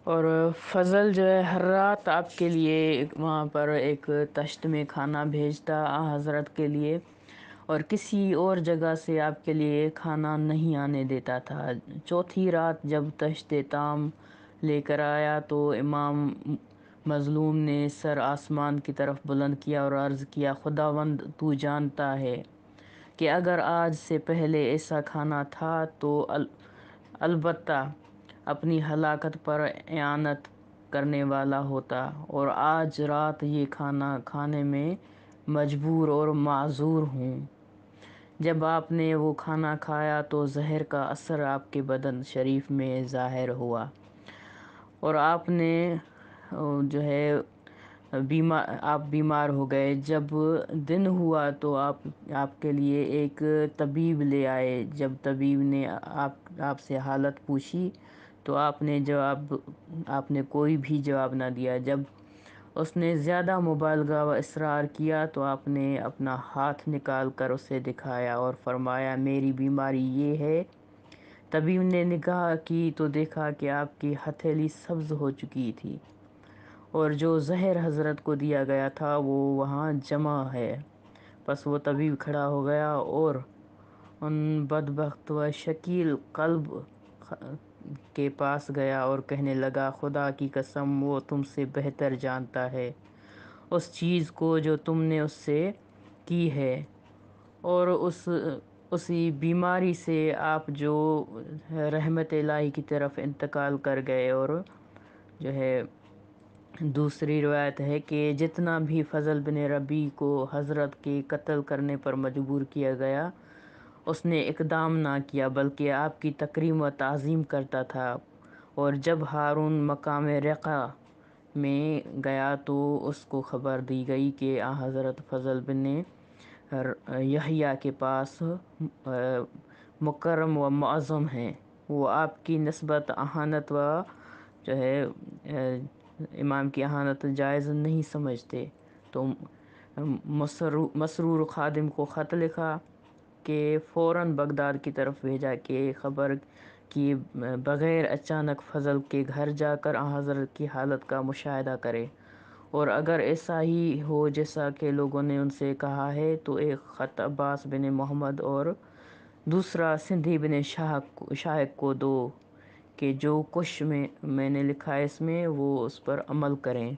اور فضل جو ہے ہر رات آپ کے لیے وہاں پر ایک تشت میں کھانا بھیجتا حضرت کے لیے، اور کسی اور جگہ سے آپ کے لیے کھانا نہیں آنے دیتا تھا۔ چوتھی رات جب تشت تام لے کر آیا تو امام مظلوم نے سر آسمان کی طرف بلند کیا اور عرض کیا، خداوند تو جانتا ہے کہ اگر آج سے پہلے ایسا کھانا تھا تو البتہ اپنی ہلاکت پر اعانت کرنے والا ہوتا، اور آج رات یہ کھانا کھانے میں مجبور اور معذور ہوں۔ جب آپ نے وہ کھانا کھایا تو زہر کا اثر آپ کے بدن شریف میں ظاہر ہوا، اور آپ نے جو ہے آپ بیمار ہو گئے۔ جب دن ہوا تو آپ کے لیے ایک طبیب لے آئے۔ جب طبیب نے آپ سے حالت پوچھی تو آپ نے کوئی بھی جواب نہ دیا۔ جب اس نے زیادہ مبالغہ و اصرار کیا تو آپ نے اپنا ہاتھ نکال کر اسے دکھایا اور فرمایا، میری بیماری یہ ہے۔ طبیب نے نگاہ کی تو دیکھا کہ آپ کی ہتھیلی سبز ہو چکی تھی، اور جو زہر حضرت کو دیا گیا تھا وہ وہاں جمع ہے۔ پس وہ طبیب کھڑا ہو گیا اور ان بدبخت و شکیل قلب کے پاس گیا اور کہنے لگا، خدا کی قسم وہ تم سے بہتر جانتا ہے اس چیز کو جو تم نے اس سے کی ہے، اور اسی بیماری سے آپ جو رحمت الہی کی طرف انتقال کر گئے۔ اور جو ہے دوسری روایت ہے کہ جتنا بھی فضل بن ربیع کو حضرت کے قتل کرنے پر مجبور کیا گیا، اس نے اقدام نہ کیا بلکہ آپ کی تکریم و تعظیم کرتا تھا، اور جب ہارون مقام رقہ میں گیا تو اس کو خبر دی گئی کہ حضرت فضل بن یحییٰ کے پاس مکرم و معظم ہیں، وہ آپ کی نسبت اہانت و جو ہے امام کی اہانت جائز نہیں سمجھتے، تو مسرور خادم کو خط لکھا کہ فوراً بغداد کی طرف بھیجا کہ خبر کی بغیر اچانک فضل کے گھر جا کر حضرت کی حالت کا مشاہدہ کرے، اور اگر ایسا ہی ہو جیسا کہ لوگوں نے ان سے کہا ہے تو ایک خط عباس بن محمد اور دوسرا سندھی بن شاہق کو دو کہ جو کچھ میں نے لکھا ہے اس میں وہ اس پر عمل کریں۔